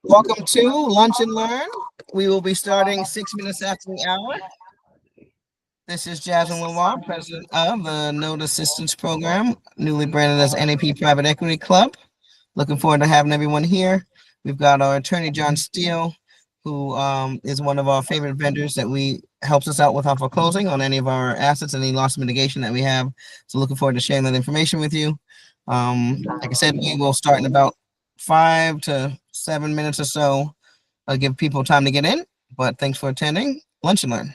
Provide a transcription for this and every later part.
Welcome to Lunch and Learn. We will be starting 6 minutes after the hour. This is Jasmine Lamar, president of the Note Assistance Program, newly branded as NAP Private Equity Club. Looking forward to having everyone here. We've got our attorney, John Steele, who is one of our favorite vendors that we helps us out with our foreclosing on any of our assets, any loss mitigation that we have. So looking forward to sharing that information with you. Like I said, we will start in about 5 to 7 minutes or so. I'll give people time to get in, but thanks for attending Lunch and Learn.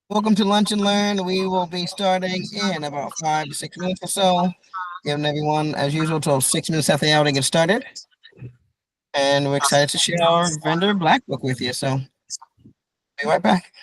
Welcome to Lunch and Learn. We will be starting in about 5 to 6 minutes or so, giving everyone, as usual, till 6 minutes after the hour to get started. And we're excited to share our vendor Black Book with you. So be right back.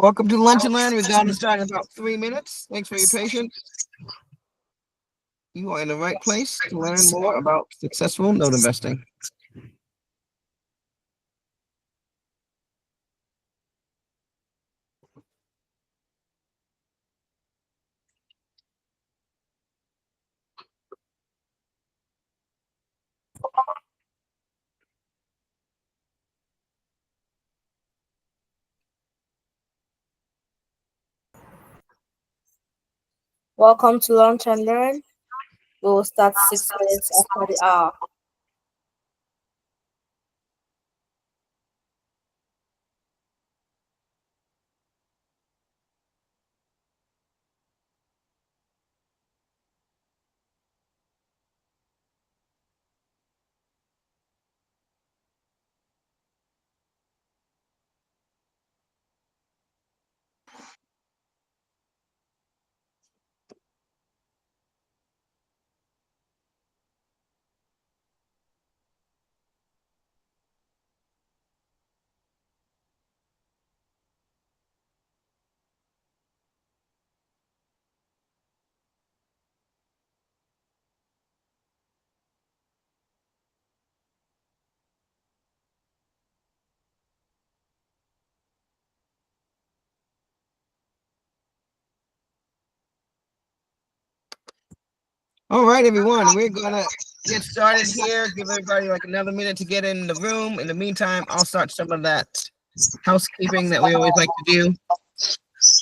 Welcome to Lunch and Learn. We're going to start in about 3 minutes. Thanks for your patience. You are in the right place to learn more about successful note investing. Welcome to Lunch and Learn. We will start 6 minutes after the hour. All right, everyone, we're gonna get started here. Give everybody like another minute to get in the room. In the meantime, I'll start some of that housekeeping that we always like to do.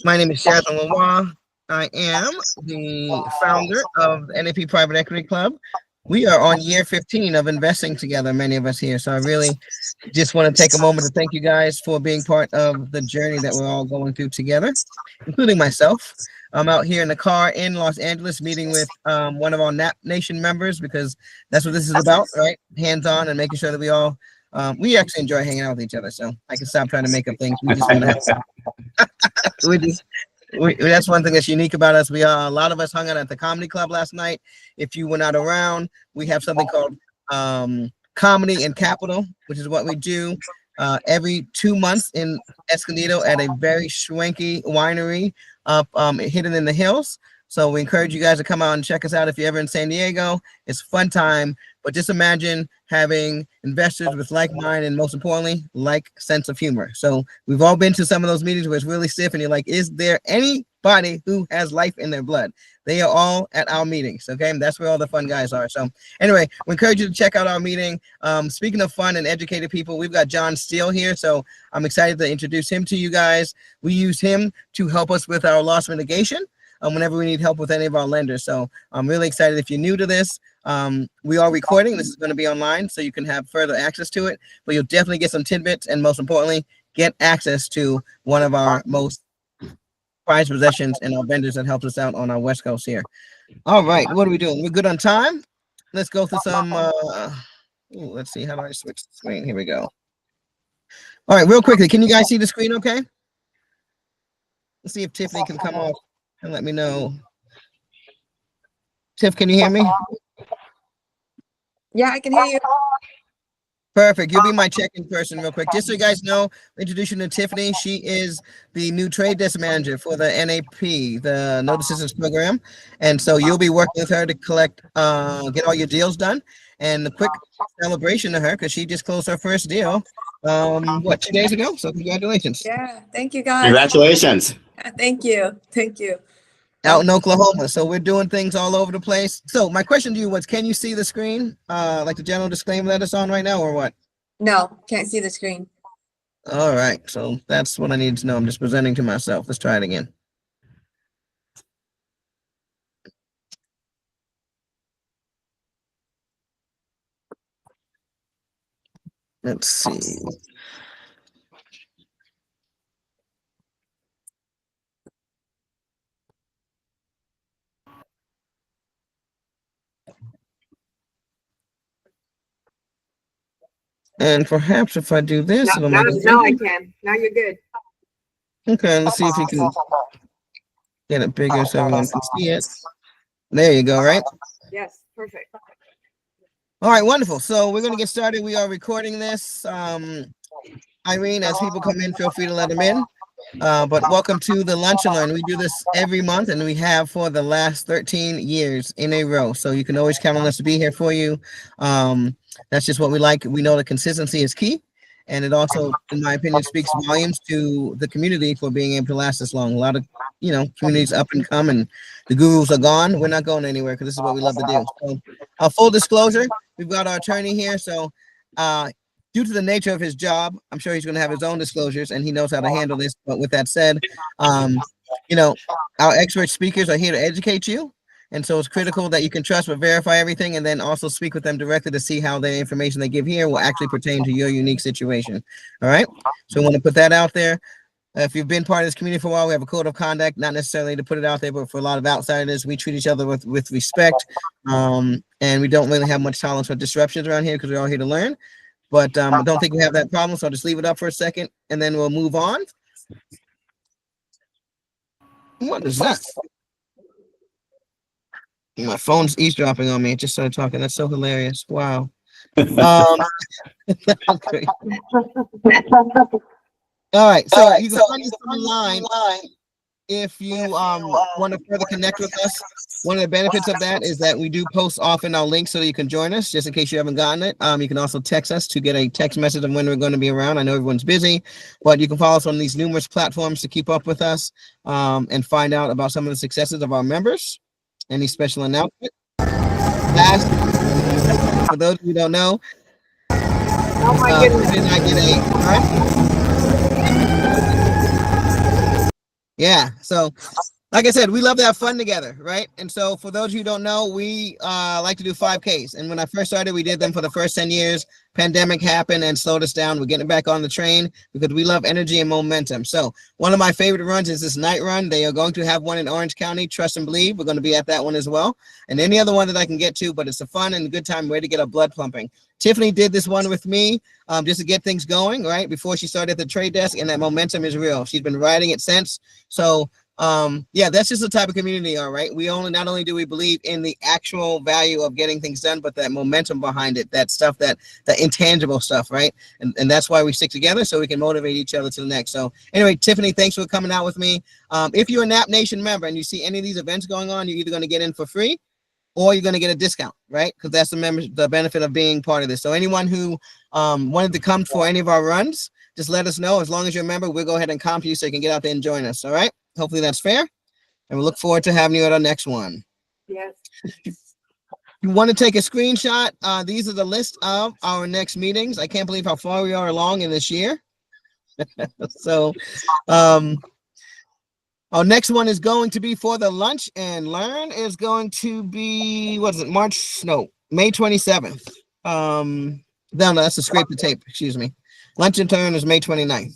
My name is Jasmine Lavoie. I am the founder of the NAP Private Equity Club. We are on year 15 of investing together, many of us here. So I really just want to take a moment to thank you guys for being part of the journey that we're all going through together, including myself. I'm out here in the car in Los Angeles meeting with one of our NAP Nation members because that's what this is about, right? Hands-on and making sure that we all, we actually enjoy hanging out with each other. So I can stop trying to make up things. We just want to have that's one thing that's unique about us. A lot of us hung out at the comedy club last night. If you were not around, we have something called Comedy in Capital, which is what we do every 2 months in Escondido at a very swanky winery up hidden in the hills. So we encourage you guys to come out and check us out if you're ever in San Diego. It's a fun time, but just imagine having investors with like mind and most importantly, like sense of humor. So we've all been to some of those meetings where it's really stiff and you're like, is there anybody who has life in their blood? They are all at our meetings, okay? And that's where all the fun guys are. So anyway, we encourage you to check out our meeting. Speaking of fun and educated people, we've got John Steele here. So I'm excited to introduce him to you guys. We use him to help us with our loss mitigation whenever we need help with any of our lenders. So I'm really excited. If you're new to this, we are recording. This is going to be online so you can have further access to it, but you'll definitely get some tidbits and most importantly, get access to one of our most prized possessions and our vendors that helps us out on our West Coast here. All right, what are we doing? We're good on time. Let's go through some, let's see, how do I switch the screen? Here we go. All right, real quickly, can you guys see the screen okay? Let's see if Tiffany can come off and let me know. Tiff, can you hear me? Yeah, I can hear you. Perfect. You'll be my check-in person real quick. Just so you guys know, introduce you to Tiffany. She is the new trade desk manager for the NAP, the Note Assistance Program. And so you'll be working with her to collect, get all your deals done. And a quick celebration to her because she just closed her first deal, 2 days ago? So congratulations. Yeah, thank you guys. Congratulations. Thank you. Thank you. Out in Oklahoma. So we're doing things all over the place. So my question to you was, can you see the screen? Like the general disclaimer that it's on right now or what? No, can't see the screen. All right. So that's what I need to know. I'm just presenting to myself. Let's try it again. Let's see. And perhaps if I do this, it'll make it now I can. Now you're good. Okay, let's see if you can get it bigger so everyone can see it. There you go, right? Yes, perfect. All right, wonderful. So we're going to get started. We are recording this. Irene, as people come in, feel free to let them in. But welcome to the Lunch and Learn. We do this every month, and we have for the last 13 years in a row. So you can always count on us to be here for you. That's just what we like. We know that consistency is key. And it also, in my opinion, speaks volumes to the community for being able to last this long. A lot of, communities up and come, and the gurus are gone. We're not going anywhere because this is what we love to do. So, full disclosure, we've got our attorney here. So, due to the nature of his job, I'm sure he's going to have his own disclosures, and he knows how to handle this. But with that said, our expert speakers are here to educate you. And so it's critical that you can trust but verify everything, and then also speak with them directly to see how the information they give here will actually pertain to your unique situation. All right. So I want to put that out there. If you've been part of this community for a while, we have a code of conduct, not necessarily to put it out there, but for a lot of outsiders, we treat each other with respect. And we don't really have much tolerance for disruptions around here because we're all here to learn. But I don't think we have that problem. So I'll just leave it up for a second and then we'll move on. What is that? My phone's eavesdropping on me. It just started talking. That's so hilarious. Wow. All right. So you can find us online if you want to further connect with us. One of the benefits of that is that we do post often our links so that you can join us, just in case you haven't gotten it. You can also text us to get a text message of when we're going to be around. I know everyone's busy, but you can follow us on these numerous platforms to keep up with us and find out about some of the successes of our members. Any special announcement? Last, for those of you who don't know, Oh my goodness. did I get a, yeah, so like I said, we love to have fun together, right? And so for those of you who don't know, we like to do 5Ks. And when I first started, we did them for the first 10 years. Pandemic happened and slowed us down. We're getting back on the train because we love energy and momentum. So one of my favorite runs is this night run. They are going to have one in Orange County, trust and believe. We're going to be at that one as well. And any other one that I can get to, but it's a fun and good time way to get our blood pumping. Tiffany did this one with me just to get things going, right? Before she started at the trade desk, and that momentum is real. She's been riding it since. So yeah, that's just the type of community, all right. We not only do we believe in the actual value of getting things done, but that momentum behind it, that stuff, that intangible stuff, right? And that's why we stick together, so we can motivate each other to the next. So anyway, Tiffany, thanks for coming out with me. If you're a NAP Nation member and you see any of these events going on, you're either going to get in for free or you're going to get a discount, right? Because that's the benefit of being part of this. So anyone who wanted to come for any of our runs, just let us know. As long as you're a member, we'll go ahead and comp you so you can get out there and join us, all right? Hopefully that's fair. And we look forward to having you at our next one. Yes. You want to take a screenshot? These are the list of our next meetings. I can't believe how far we are along in this year. So our next one is going to be for the Lunch and Learn is going to be, what is it, May 27th. No, that's a scrape the tape, excuse me. Lunch and Learn is May 29th.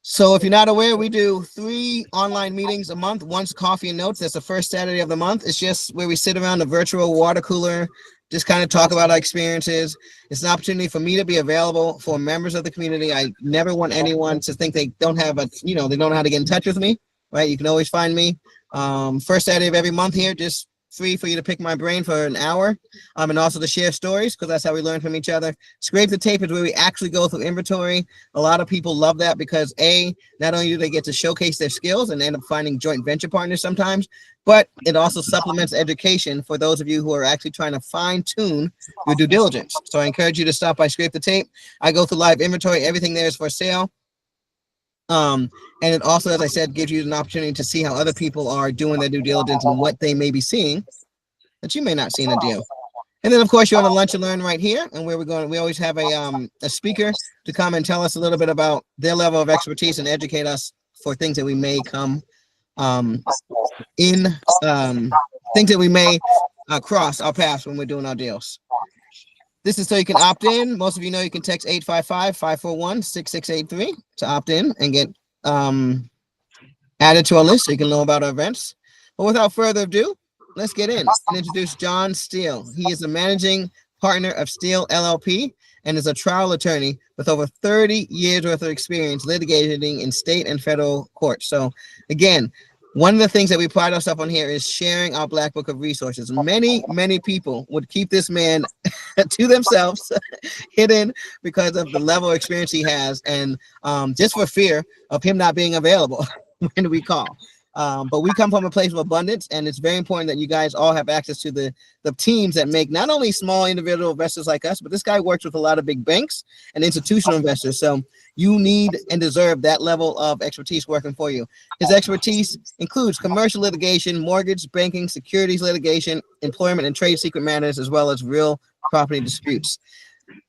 So if you're not aware, we do 3 online meetings a month. One's Coffee and Notes. That's the first Saturday of the month. It's just where we sit around a virtual water cooler, just kind of talk about our experiences. It's an opportunity for me to be available for members of the community. I never want anyone to think they don't have they don't know how to get in touch with me, right? You can always find me. First Saturday of every month here, just free for you to pick my brain for an hour, and also to share stories, because that's how we learn from each other. Scrape the Tape is where we actually go through inventory. A lot of people love that because not only do they get to showcase their skills and end up finding joint venture partners sometimes, but it also supplements education for those of you who are actually trying to fine tune your due diligence. So I encourage you to stop by Scrape the Tape. I go through live inventory. Everything there is for sale. And it also, as I said, gives you an opportunity to see how other people are doing their due diligence and what they may be seeing that you may not see in a deal. And then, of course, you're on the Lunch and Learn right here, and where we're going, we always have a speaker to come and tell us a little bit about their level of expertise and educate us for things that we may come things that we may cross our paths when we're doing our deals. This is so you can opt in. Most of you know you can text 855-541-6683 to opt in and get added to our list so you can know about our events. But without further ado, let's get in and introduce John Steele. He is the managing partner of Steele LLP and is a trial attorney with over 30 years worth of experience litigating in state and federal courts. So again, one of the things that we pride ourselves on here is sharing our Black Book of Resources. Many people would keep this man to themselves, hidden, because of the level of experience he has, and just for fear of him not being available when we call. But we come from a place of abundance, and it's very important that you guys all have access to the teams that make not only small individual investors like us, but this guy works with a lot of big banks and institutional investors. So you need and deserve that level of expertise working for you. His expertise includes commercial litigation, mortgage, banking, securities litigation, employment and trade secret matters, as well as real property disputes.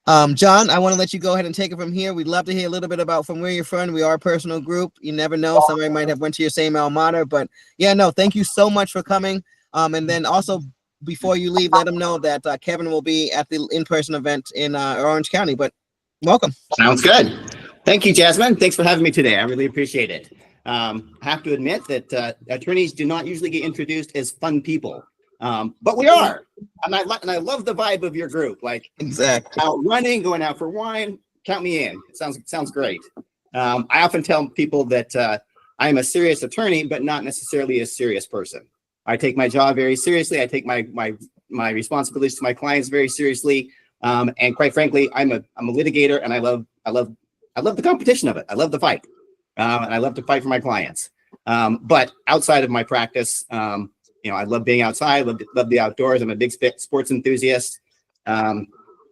John, I want to let you go ahead and take it from here. We'd love to hear a little bit about from where you're from. We are a personal group. You never know, somebody might have went to your same alma mater, but yeah, no, thank you so much for coming. And then also, before you leave, let them know that Kevin will be at the in-person event in Orange County, but welcome. Sounds good. Thank you, Jasmine. Thanks for having me today. I really appreciate it. I have to admit that attorneys do not usually get introduced as fun people, but we are. And I love the vibe of your group. Like, exactly, out running, going out for wine. Count me in. It sounds great. I often tell people that I am a serious attorney, but not necessarily a serious person. I take my job very seriously. I take my responsibilities to my clients very seriously. And quite frankly, I'm a litigator, and I love the competition of it. I love the fight, and I love to fight for my clients. But outside of my practice, I love being outside, love the outdoors. I'm a big sports enthusiast. I'm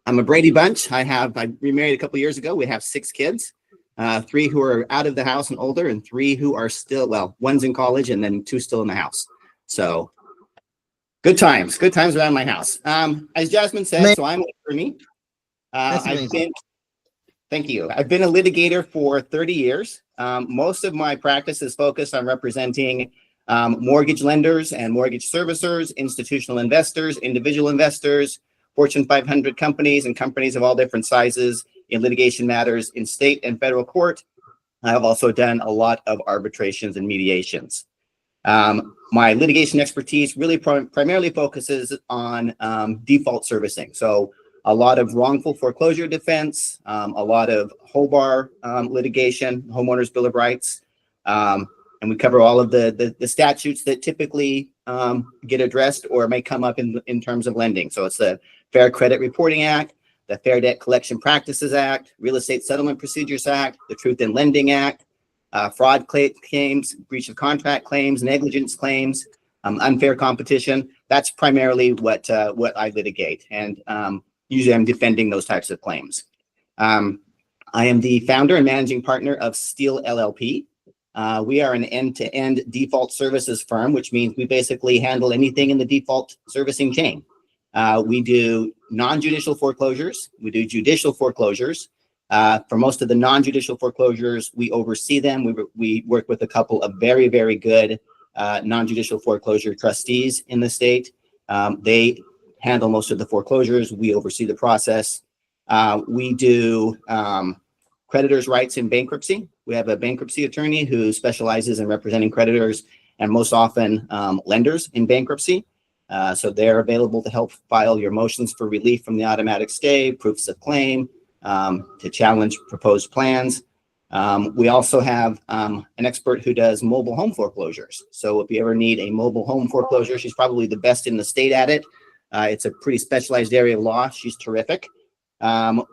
a Brady Bunch. I remarried a couple of years ago. We have 6 kids, 3 who are out of the house and older, and 3 who are still, well, one's in college and then 2 still in the house. So good times around my house. As Jasmine said, so I'm an attorney. Thank you. I've been a litigator for 30 years. Most of my practice is focused on representing mortgage lenders and mortgage servicers, institutional investors, individual investors, Fortune 500 companies, and companies of all different sizes in litigation matters in state and federal court. I have also done a lot of arbitrations and mediations. My litigation expertise really primarily focuses on default servicing. So a lot of wrongful foreclosure defense, a lot of HOBAR litigation, Homeowners Bill of Rights. And we cover all of the statutes that typically get addressed or may come up in terms of lending. So it's the Fair Credit Reporting Act, the Fair Debt Collection Practices Act, Real Estate Settlement Procedures Act, the Truth in Lending Act, fraud claims, breach of contract claims, negligence claims, unfair competition. That's primarily what I litigate. And usually I'm defending those types of claims. I am the founder and managing partner of Steele LLP. We are an end-to-end default services firm, which means we basically handle anything in the default servicing chain. We do non-judicial foreclosures. We do judicial foreclosures. For most of the non-judicial foreclosures, we oversee them. We work with a couple of very, very good non-judicial foreclosure trustees in the state. They handle most of the foreclosures. We oversee the process. We do creditors' rights in bankruptcy. We have a bankruptcy attorney who specializes in representing creditors and most often lenders in bankruptcy. So they're available to help file your motions for relief from the automatic stay, proofs of claim, to challenge proposed plans. We also have an expert who does mobile home foreclosures. So if you ever need a mobile home foreclosure, she's probably the best in the state at it. It's a pretty specialized area of law. She's terrific.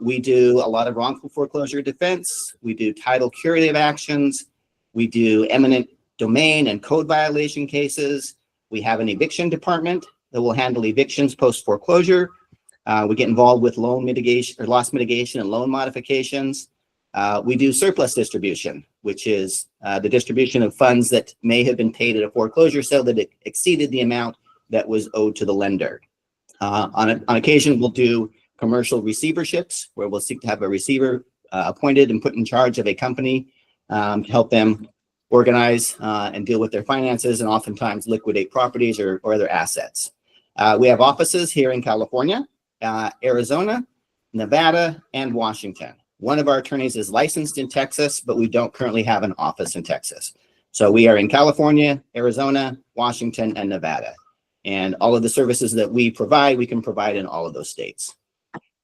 We do a lot of wrongful foreclosure defense. We do title curative actions. We do eminent domain and code violation cases. We have an eviction department that will handle evictions post foreclosure. We get involved with loan mitigation or loss mitigation and loan modifications. We do surplus distribution, which is the distribution of funds that may have been paid at a foreclosure sale that exceeded the amount that was owed to the lender. On occasion, we'll do commercial receiverships, where we'll seek to have a receiver appointed and put in charge of a company to help them organize and deal with their finances and oftentimes liquidate properties or other assets. We have offices here in California, Arizona, Nevada, and Washington. One of our attorneys is licensed in Texas, but we don't currently have an office in Texas. So we are in California, Arizona, Washington, and Nevada. And all of the services that we provide, we can provide in all of those states.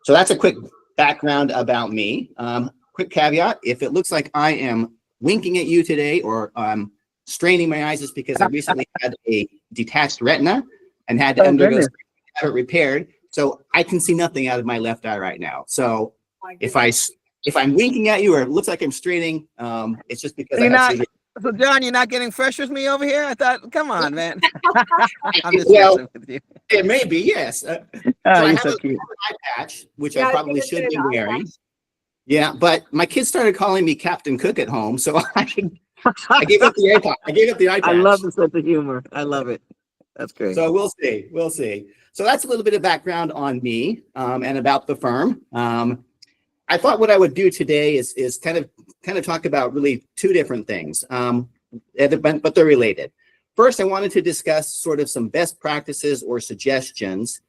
So that's a quick background about me. Quick caveat, if it looks like I am winking at you today or straining my eyes is because I recently had a detached retina and had to Oh, undergo goodness. have it repaired. So I can see nothing out of my left eye right now. So if I'm winking at you or it looks like I'm straining, it's just because I You're have not, surgery. so John, you're not getting fresh with me over here? I thought, come on, man. I'm just Well, messing with you. It may be, yes. Oh, So I you're have so a cute. eye patch, which Yeah, I I probably think should it's be an eye wearing. Yeah, but my kids started calling me Captain Cook at home, so I gave up the eye patch. I gave up the eye I patch. love the sense of humor. I love it. That's great. So we'll see. We'll see. So that's a little bit of background on me and about the firm. I thought what I would do today is kind of talk about really two different things, but they're related. First, I wanted to discuss sort of some best practices or suggestions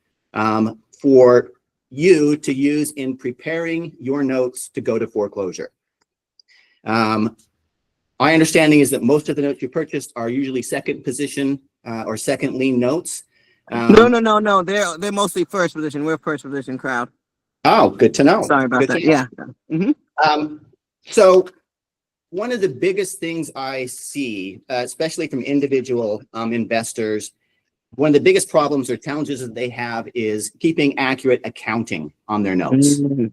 for you to use in preparing your notes to go to foreclosure. My understanding is that most of the notes you purchased are usually second position or second lien notes. No. They're mostly first position. We're a first position crowd. Oh, good to know. Sorry about Good that. to know. Yeah. Mhm. So one of the biggest things I see, especially from individual investors, one of the biggest problems or challenges that they have is keeping accurate accounting on their notes. Mm.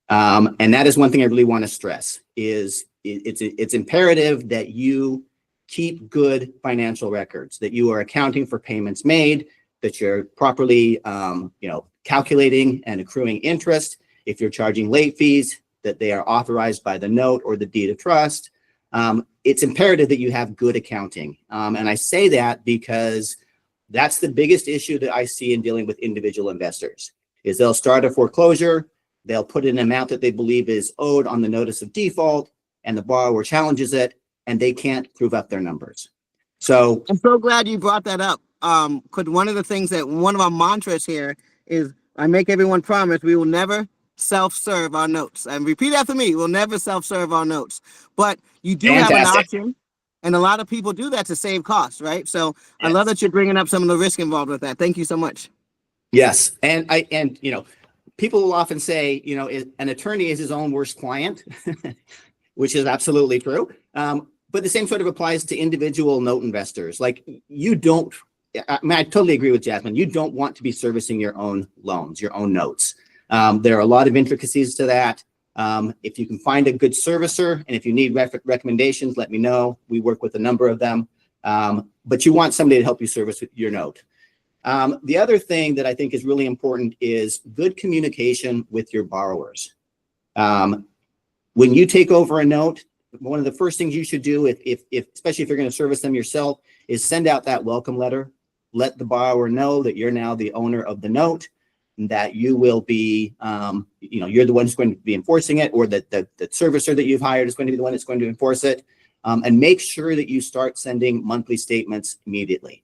And that is one thing I really want to stress is it's imperative that you keep good financial records, that you are accounting for payments made, that you're properly, calculating and accruing interest. If you're charging late fees, that they are authorized by the note or the deed of trust. It's imperative that you have good accounting. And I say that because that's the biggest issue that I see in dealing with individual investors is they'll start a foreclosure, they'll put in an amount that they believe is owed on the notice of default, and the borrower challenges it, and they can't prove up their numbers. So I'm so glad you brought that up. Because one of the things that one of our mantras here is I make everyone promise we will never self-serve our notes. And repeat after me, we'll never self-serve our notes. But you do have an fantastic. option, and a lot of people do that to save costs, right? So I Yes. love that you're bringing up some of the risk involved with that. Thank you so much. Yes, and people will often say, an attorney is his own worst client, which is absolutely true. But the same sort of applies to individual note investors. Like I totally agree with Jasmine. You don't want to be servicing your own loans, your own notes. There are a lot of intricacies to that. If you can find a good servicer, and if you need recommendations, let me know. We work with a number of them. But you want somebody to help you service your note. The other thing that I think is really important is good communication with your borrowers. When you take over a note, one of the first things you should do, if especially if you're going to service them yourself, is send out that welcome letter. Let the borrower know that you're now the owner of the note, and that you will be, you're the one who's going to be enforcing it, or that the servicer that you've hired is going to be the one that's going to enforce it. And make sure that you start sending monthly statements immediately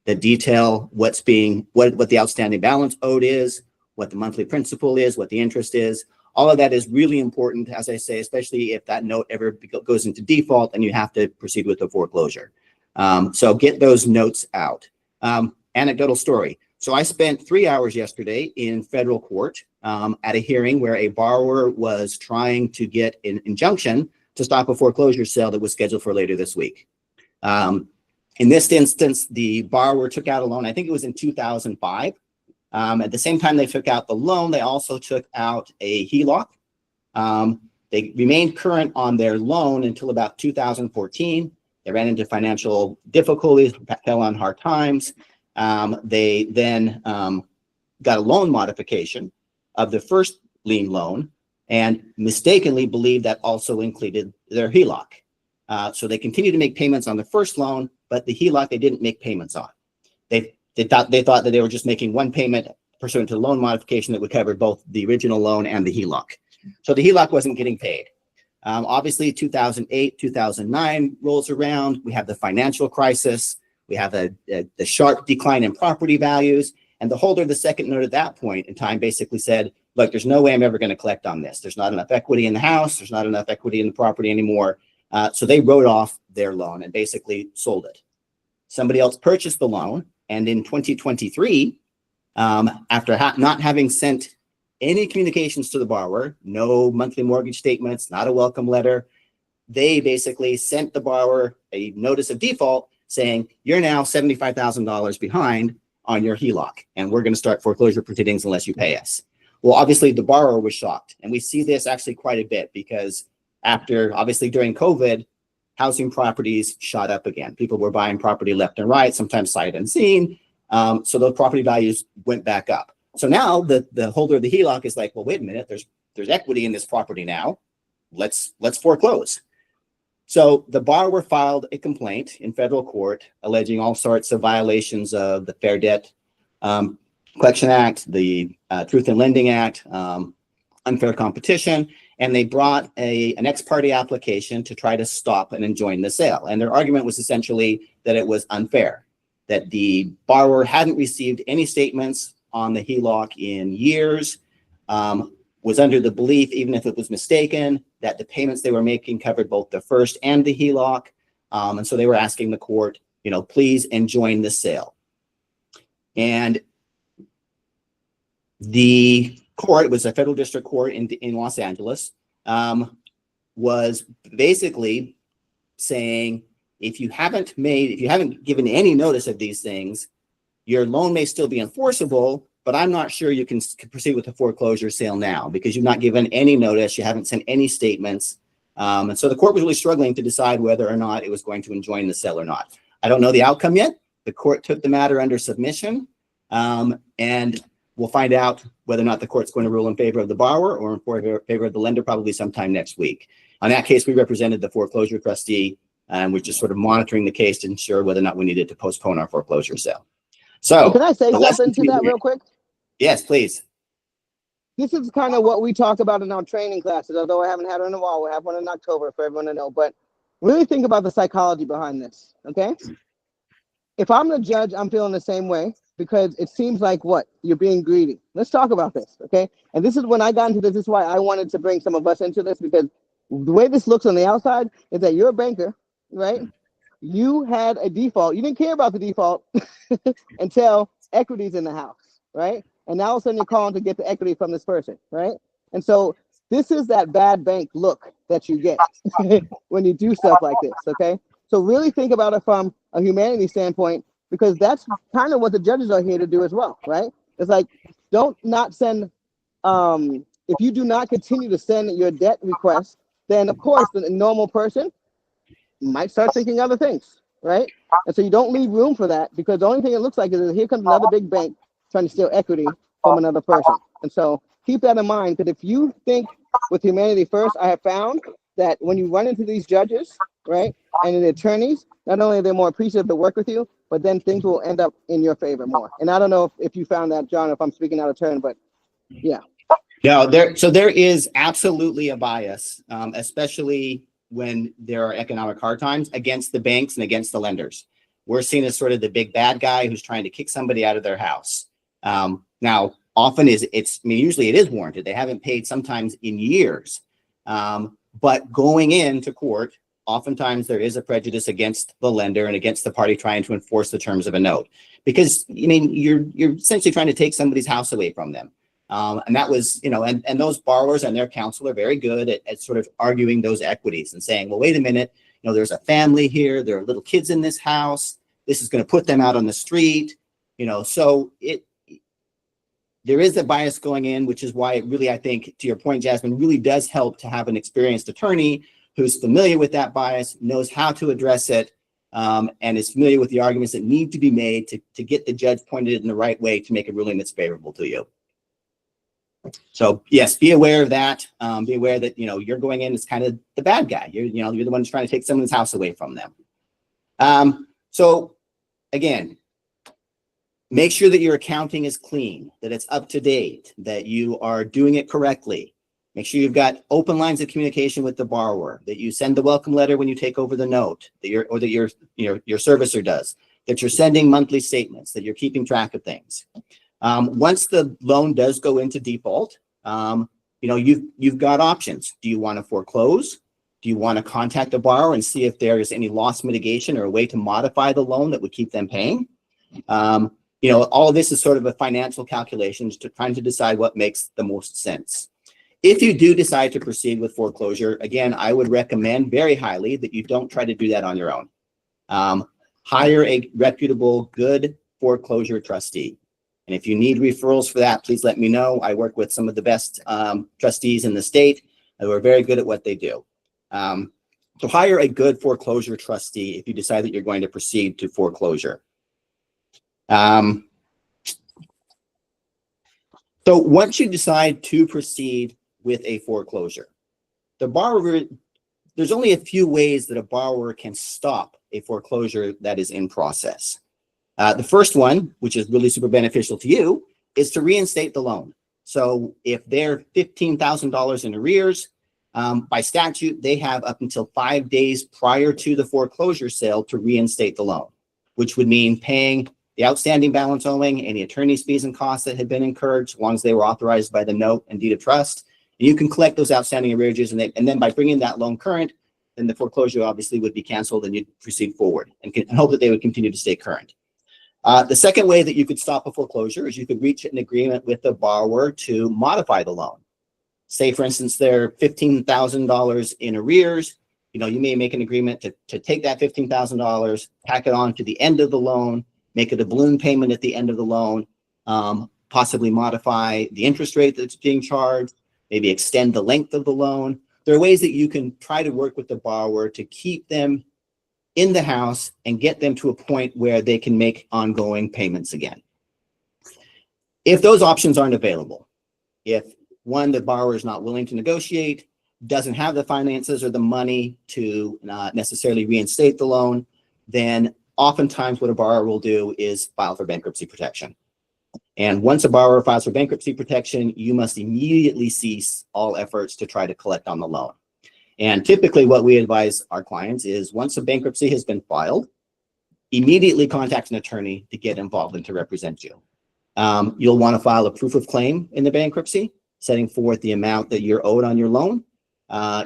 that detail what the outstanding balance owed is, what the monthly principal is, what the interest is. All of that is really important, as I say, especially if that note ever goes into default and you have to proceed with the foreclosure. So get those notes out. Anecdotal story. So I spent 3 hours yesterday in federal court at a hearing where a borrower was trying to get an injunction to stop a foreclosure sale that was scheduled for later this week. In this instance, the borrower took out a loan, I think it was in 2005. At the same time they took out the loan, they also took out a HELOC. They remained current on their loan until about 2014. They ran into financial difficulties, fell on hard times. They then got a loan modification of the first lien loan and mistakenly believed that also included their HELOC. So they continued to make payments on the first loan, but the HELOC they didn't make payments on. They thought that they were just making one payment pursuant to the loan modification that would cover both the original loan and the HELOC. So the HELOC wasn't getting paid. Obviously, 2008, 2009 rolls around. We have the financial crisis. We have the sharp decline in property values. And the holder of the second note at that point in time basically said, look, there's no way I'm ever going to collect on this. There's not enough equity in the house. There's not enough equity in the property anymore. So they wrote off their loan and basically sold it. Somebody else purchased the loan. And in 2023, after not having sent any communications to the borrower, no monthly mortgage statements, not a welcome letter, they basically sent the borrower a notice of default saying, you're now $75,000 behind on your HELOC, and we're going to start foreclosure proceedings unless you pay us. Well, obviously the borrower was shocked, and we see this actually quite a bit because after, obviously during COVID, housing properties shot up again. People were buying property left and right, sometimes sight unseen. So those property values went back up. So now the holder of the HELOC is like, well, wait a minute, there's equity in this property now. Let's foreclose. So the borrower filed a complaint in federal court alleging all sorts of violations of the Fair Debt Collection Act, the Truth in Lending Act, unfair competition, and they brought an ex parte application to try to stop and enjoin the sale. And their argument was essentially that it was unfair, that the borrower hadn't received any statements on the HELOC in years, was under the belief, even if it was mistaken, that the payments they were making covered both the first and the HELOC. And so they were asking the court, please enjoin the sale. And the court, it was a federal district court in Los Angeles, was basically saying, if you haven't given any notice of these things, your loan may still be enforceable, but I'm not sure you can proceed with a foreclosure sale now because you've not given any notice, you haven't sent any statements. And so the court was really struggling to decide whether or not it was going to enjoin the sale or not. I don't know the outcome yet. The court took the matter under submission, and we'll find out whether or not the court's going to rule in favor of the borrower or in favor of the lender probably sometime next week. On that case, we represented the foreclosure trustee, and we're just sort of monitoring the case to ensure whether or not we needed to postpone our foreclosure sale. So can I say something to that real quick? Yes, please. This is kind of what we talk about in our training classes, although I haven't had one in a while. We'll have one in October for everyone to know. But really think about the psychology behind this, okay? If I'm the judge, I'm feeling the same way because it seems like what? You're being greedy. Let's talk about this, okay? And this is when I got into this. This is why I wanted to bring some of us into this because the way this looks on the outside is that you're a banker, right? You had a default. You didn't care about the default until equity's in the house, right? And now all of a sudden you're calling to get the equity from this person, right? And so this is that bad bank look that you get when you do stuff like this, okay? So really think about it from a humanity standpoint because that's kind of what the judges are here to do as well, right? It's like, don't not send, if you do not continue to send your debt request, then of course the normal person might start thinking other things, right? And so you don't leave room for that because the only thing it looks like is that here comes another big bank trying to steal equity from another person. And so keep that in mind because if you think with humanity first, I have found that when you run into these judges, right, and the attorneys, not only are they more appreciative to work with you, but then things will end up in your favor more. And I don't know if you found that, John, if I'm speaking out of turn, but yeah. No, there is absolutely a bias, especially when there are economic hard times against the banks and against the lenders. We're seen as sort of the big bad guy who's trying to kick somebody out of their house. Now, often usually it is warranted. They haven't paid sometimes in years. But going into court, oftentimes there is a prejudice against the lender and against the party trying to enforce the terms of a note. Because, you're essentially trying to take somebody's house away from them. And that was, and those borrowers and their counsel are very good at sort of arguing those equities and saying, well, wait a minute, there's a family here, there are little kids in this house, this is going to put them out on the street, so there is a bias going in, which is why it really, I think, to your point, Jasmine, really does help to have an experienced attorney who's familiar with that bias, knows how to address it, and is familiar with the arguments that need to be made to get the judge pointed in the right way to make a ruling that's favorable to you. So yes, be aware of that. Be aware that, you're going in as kind of the bad guy. You're the one who's trying to take someone's house away from them. So again, make sure that your accounting is clean, that it's up to date, that you are doing it correctly. Make sure you've got open lines of communication with the borrower, that you send the welcome letter when you take over the note, that your servicer does, that you're sending monthly statements, that you're keeping track of things. Once the loan does go into default, you've got options. Do you want to foreclose? Do you want to contact the borrower and see if there is any loss mitigation or a way to modify the loan that would keep them paying? All of this is sort of a financial calculation to trying to decide what makes the most sense. If you do decide to proceed with foreclosure, again, I would recommend very highly that you don't try to do that on your own. Hire a reputable, good foreclosure trustee. And if you need referrals for that, please let me know. I work with some of the best trustees in the state who are very good at what they do. So hire a good foreclosure trustee if you decide that you're going to proceed to foreclosure. So once you decide to proceed with a foreclosure, the borrower, there's only a few ways that a borrower can stop a foreclosure that is in process. The first one, which is really super beneficial to you, is to reinstate the loan. So if they're $15,000 in arrears, by statute, they have up until 5 days prior to the foreclosure sale to reinstate the loan, which would mean paying the outstanding balance owing, any attorney's fees and costs that had been incurred, as long as they were authorized by the note and deed of trust. And you can collect those outstanding arrearages, and then by bringing that loan current, then the foreclosure obviously would be canceled and you'd proceed forward and hope that they would continue to stay current. The second way that you could stop a foreclosure is you could reach an agreement with the borrower to modify the loan. Say, for instance, they're $15,000 in arrears. You know, you may make an agreement to take that $15,000, tack it on to the end of the loan, make it a balloon payment at the end of the loan, possibly modify the interest rate that's being charged, maybe extend the length of the loan. There are ways that you can try to work with the borrower to keep them in the house and get them to a point where they can make ongoing payments again. If those options aren't available, if one, the borrower is not willing to negotiate, doesn't have the finances or the money to necessarily reinstate the loan, then oftentimes what a borrower will do is file for bankruptcy protection. And once a borrower files for bankruptcy protection, you must immediately cease all efforts to try to collect on the loan. And typically what we advise our clients is once a bankruptcy has been filed, immediately contact an attorney to get involved and to represent you. You'll want to file a proof of claim in the bankruptcy, setting forth the amount that you're owed on your loan.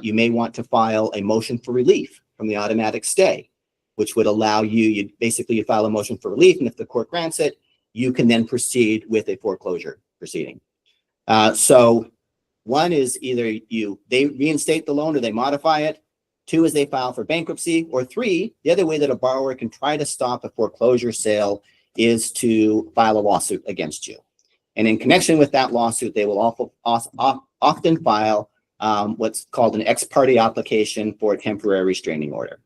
You may want to file a motion for relief from the automatic stay, which would allow you file a motion for relief, and if the court grants it, you can then proceed with a foreclosure proceeding. So one is either they reinstate the loan or they modify it. Two is they file for bankruptcy. Or three, the other way that a borrower can try to stop a foreclosure sale is to file a lawsuit against you. And in connection with that lawsuit, they will often file what's called an ex parte application for a temporary restraining order.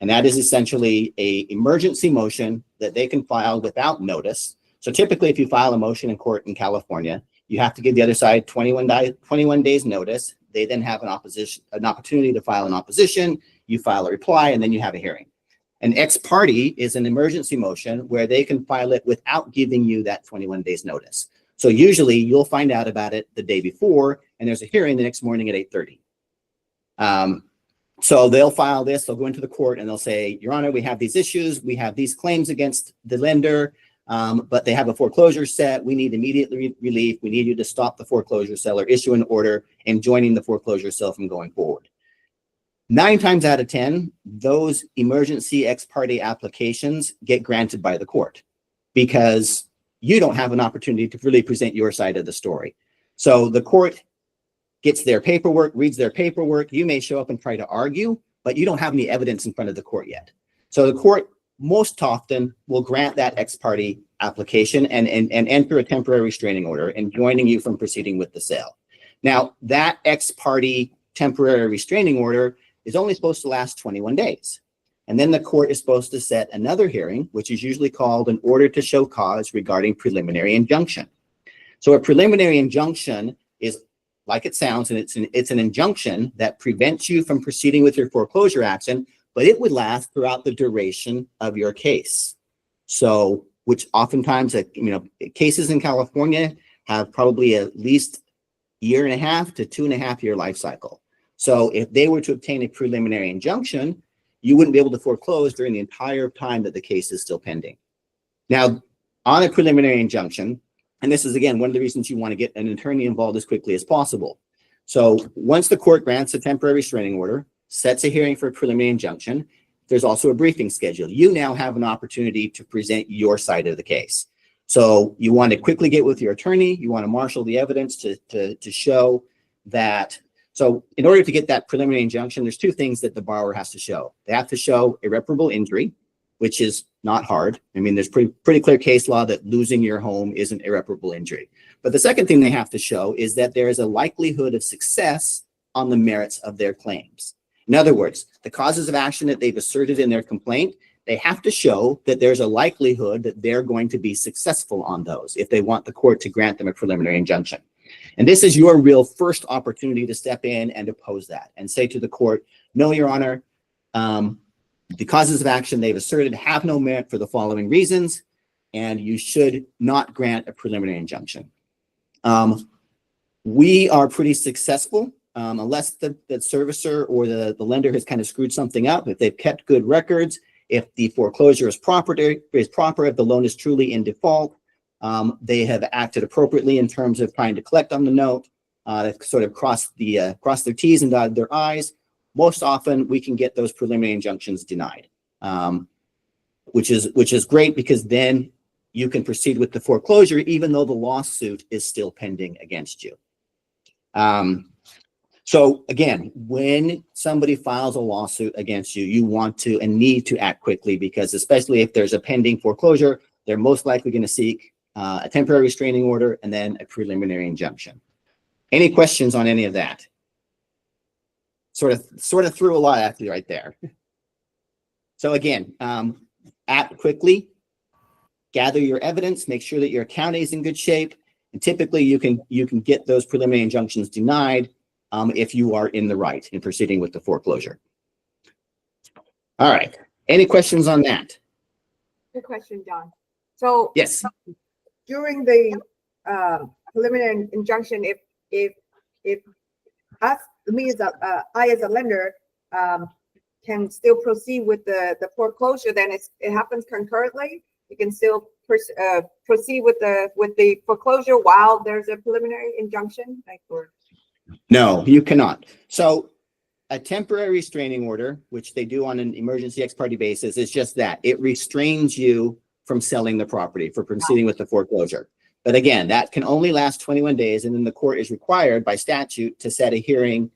And that is essentially an emergency motion that they can file without notice. So typically, if you file a motion in court in California, you have to give the other side 21 days notice. They then have an opportunity to file an opposition. You file a reply, and then you have a hearing. An ex parte is an emergency motion where they can file it without giving you that 21 days notice. So usually you'll find out about it the day before, and there's a hearing the next morning at 8:30. So they'll file this, they'll go into the court and they'll say, Your Honor, we have these issues, we have these claims against the lender, but they have a foreclosure set. We need immediate relief. We need you to stop the foreclosure sale or issue an order enjoining the foreclosure sale from going forward. 9 times out of 10, those emergency ex parte applications get granted by the court because you don't have an opportunity to really present your side of the story. So the court gets their paperwork, reads their paperwork. You may show up and try to argue, but you don't have any evidence in front of the court yet. So the court most often will grant that ex parte application and enter a temporary restraining order enjoining you from proceeding with the sale. Now, that ex parte temporary restraining order is only supposed to last 21 days. And then the court is supposed to set another hearing, which is usually called an order to show cause regarding preliminary injunction. So a preliminary injunction is like it sounds, and it's an injunction that prevents you from proceeding with your foreclosure action, but it would last throughout the duration of your case. So, which oftentimes, cases in California have probably at least 1.5 to 2.5 year life cycle. So if they were to obtain a preliminary injunction, you wouldn't be able to foreclose during the entire time that the case is still pending. Now, on a preliminary injunction, and this is, again, one of the reasons you want to get an attorney involved as quickly as possible. So once the court grants a temporary restraining order, sets a hearing for a preliminary injunction, there's also a briefing schedule. You now have an opportunity to present your side of the case. So you want to quickly get with your attorney. You want to marshal the evidence to show that, so in order to get that preliminary injunction, there's two things that the borrower has to show. They have to show irreparable injury, which is not hard. I mean, there's pretty clear case law that losing your home isn't irreparable injury. But the second thing they have to show is that there is a likelihood of success on the merits of their claims. In other words, the causes of action that they've asserted in their complaint, they have to show that there's a likelihood that they're going to be successful on those if they want the court to grant them a preliminary injunction. And this is your real first opportunity to step in and oppose that and say to the court, no, Your Honor, the causes of action they've asserted have no merit for the following reasons, and you should not grant a preliminary injunction. We are pretty successful, unless the servicer or the lender has kind of screwed something up. If they've kept good records, if the foreclosure is proper, if the loan is truly in default, they have acted appropriately in terms of trying to collect on the note, they've sort of crossed their T's and dotted their I's. Most often we can get those preliminary injunctions denied, which is great, because then you can proceed with the foreclosure even though the lawsuit is still pending against you. So again, when somebody files a lawsuit against you, you want to and need to act quickly, because especially if there's a pending foreclosure, they're most likely going to seek a temporary restraining order and then a preliminary injunction. Any questions on any of that? Sort of threw a lot at you right there. So again, act quickly, gather your evidence, make sure that your account is in good shape, and typically you can get those preliminary injunctions denied if you are in the right in proceeding with the foreclosure. All right. Any questions on that? Good question, John. So yes, during the preliminary injunction, if us, me as I as a lender can still proceed with the foreclosure, then it happens concurrently. You can still proceed with the foreclosure while there's a preliminary injunction, like, or no, you cannot. So a temporary restraining order, which they do on an emergency ex parte basis, is just that. It restrains you from selling the property, for proceeding with the foreclosure. But again, that can only last 21 days, and then the court is required by statute to set a hearing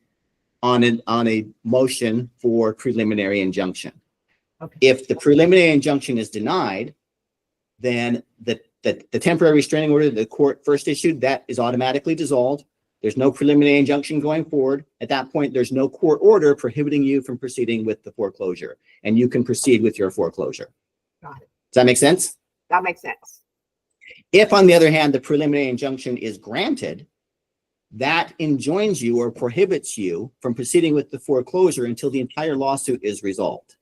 on a motion for preliminary injunction. Okay. If the preliminary injunction is denied, then the temporary restraining order that the court first issued, that is automatically dissolved. There's no preliminary injunction going forward. At that point, there's no court order prohibiting you from proceeding with the foreclosure, and you can proceed with your foreclosure. Got it. Does that make sense? That makes sense. If, on the other hand, the preliminary injunction is granted, that enjoins you or prohibits you from proceeding with the foreclosure until the entire lawsuit is resolved.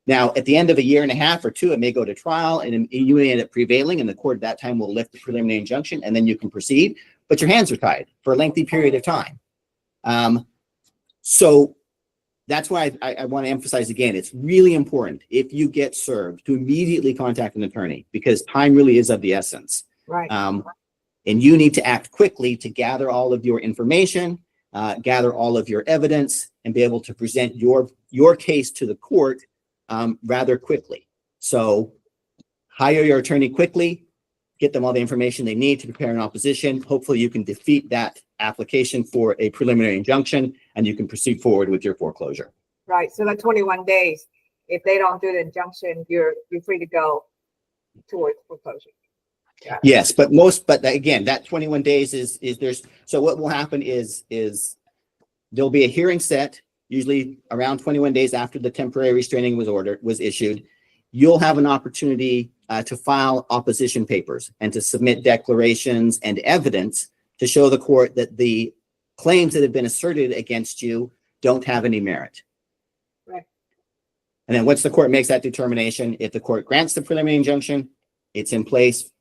Now, at the end of a year and a half or two, it may go to trial, and you may end up prevailing, and the court at that time will lift the preliminary injunction, and then you can proceed, but your hands are tied for a lengthy period of time. So that's why I want to emphasize again, it's really important, if you get served, to immediately contact an attorney, because time really is of the essence. Right. And you need to act quickly to gather all of your information, gather all of your evidence, and be able to present your case to the court rather quickly. So hire your attorney quickly, get them all the information they need to prepare an opposition. Hopefully you can defeat that application for a preliminary injunction, and you can proceed forward with your foreclosure. Right. So the 21 days, if they don't do the injunction, you're free to go towards foreclosure. Yeah. Yes, but again, that 21 days is so what will happen is there'll be a hearing set, usually around 21 days after the temporary restraining was issued. You'll have an opportunity to file opposition papers and to submit declarations and evidence to show the court that the claims that have been asserted against you don't have any merit. Right. And then once the court makes that determination, if the court grants the preliminary injunction, it's in place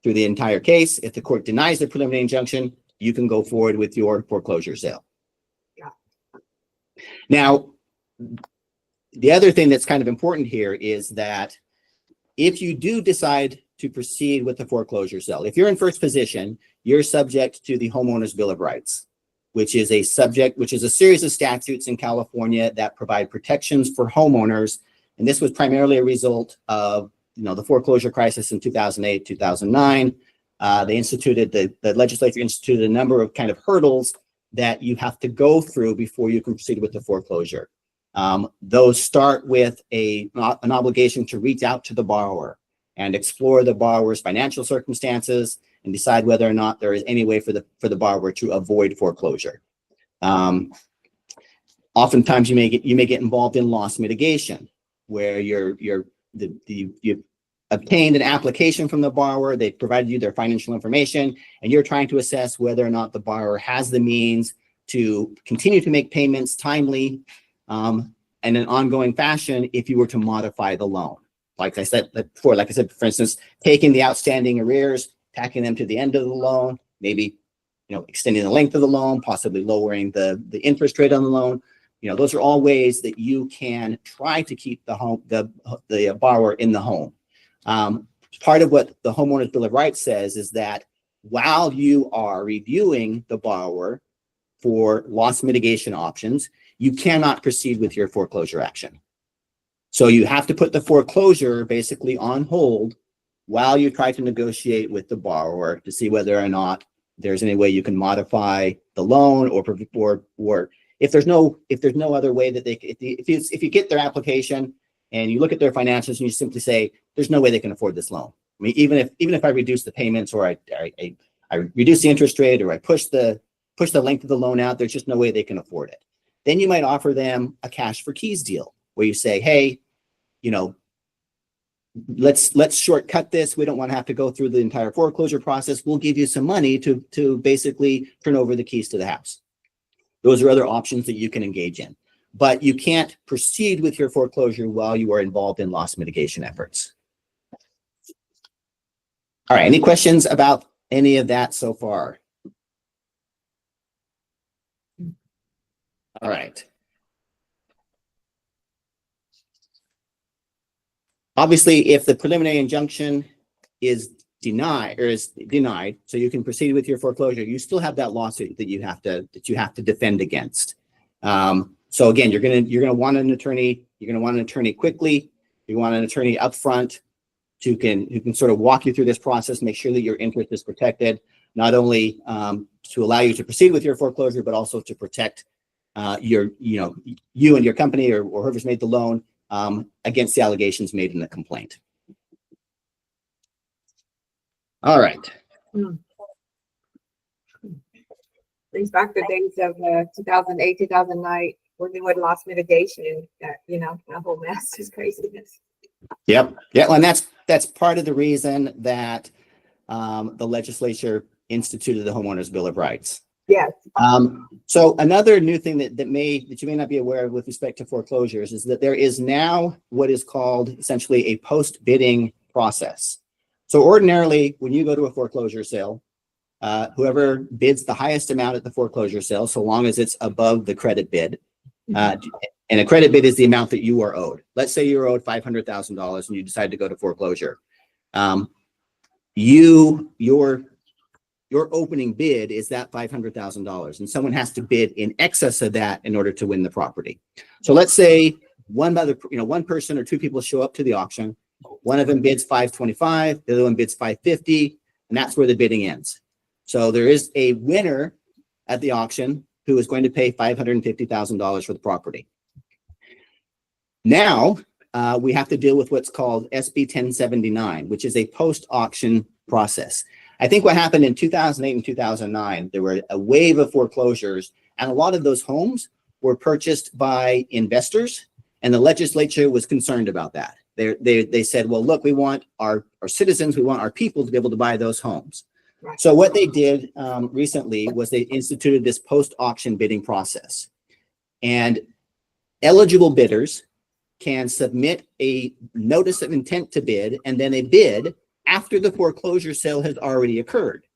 through the entire case. If the court denies the preliminary injunction, you can go forward with your foreclosure sale. Yeah. Now, the other thing that's kind of important here is that if you do decide to proceed with the foreclosure sale, if you're in first position, you're subject to the Homeowners Bill of Rights, which is a series of statutes in California that provide protections for homeowners. And this was primarily a result of the foreclosure crisis in 2008, 2009. The legislature instituted a number of kind of hurdles that you have to go through before you can proceed with the foreclosure. Those start with an obligation to reach out to the borrower and explore the borrower's financial circumstances and decide whether or not there is any way for the borrower to avoid foreclosure. Oftentimes, you may get involved in loss mitigation, where you've obtained an application from the borrower, they provided you their financial information, and you're trying to assess whether or not the borrower has the means to continue to make payments timely in an ongoing fashion if you were to modify the loan. Like I said before, for instance, taking the outstanding arrears, tacking them to the end of the loan, maybe extending the length of the loan, possibly lowering the interest rate on the loan. Those are all ways that you can try to keep the borrower in the home. Part of what the Homeowners Bill of Rights says is that while you are reviewing the borrower for loss mitigation options, you cannot proceed with your foreclosure action. So you have to put the foreclosure basically on hold while you try to negotiate with the borrower to see whether or not there's any way you can modify the loan, or if there's no other way that if you get their application and you look at their financials and you simply say, there's no way they can afford this loan. I mean, even if I reduce the payments, or I reduce the interest rate, or I push the length of the loan out, there's just no way they can afford it. Then you might offer them a cash for keys deal, where you say, hey, let's shortcut this. We don't want to have to go through the entire foreclosure process. We'll give you some money to basically turn over the keys to the house. Those are other options that you can engage in, but you can't proceed with your foreclosure while you are involved in loss mitigation efforts. All right, any questions about any of that so far? All right. Obviously, if the preliminary injunction is denied, so you can proceed with your foreclosure, you still have that lawsuit that you have to defend against. So again, you're gonna want an attorney. You're gonna want an attorney quickly. You want an attorney upfront who can sort of walk you through this process, make sure that your interest is protected, not only to allow you to proceed with your foreclosure, but also to protect you and your company or whoever's made the loan against the allegations made in the complaint. All right. Brings back the days of 2008, 2009, working with loss mitigation. That whole mess is craziness. Yep. Yeah, and that's part of the reason that the legislature instituted the Homeowners Bill of Rights. Yes. So another new thing that you may not be aware of with respect to foreclosures is that there is now what is called essentially a post-bidding process. So ordinarily, when you go to a foreclosure sale, whoever bids the highest amount at the foreclosure sale, so long as it's above the credit bid, and a credit bid is the amount that you are owed. Let's say you're owed $500,000 and you decide to go to foreclosure. Your opening bid is that $500,000, and someone has to bid in excess of that in order to win the property. So let's say one person or two people show up to the auction. One of them bids $525, the other one bids $550, and that's where the bidding ends. So there is a winner at the auction who is going to pay $550,000 for the property. Now we have to deal with what's called SB 1079, which is a post-auction process. I think what happened in 2008 and 2009, there were a wave of foreclosures, and a lot of those homes were purchased by investors, and the legislature was concerned about that. They said, well, look, we want our citizens, we want our people to be able to buy those homes. Right. So what they did recently was they instituted this post-auction bidding process, and eligible bidders can submit a notice of intent to bid and then a bid after the foreclosure sale has already occurred.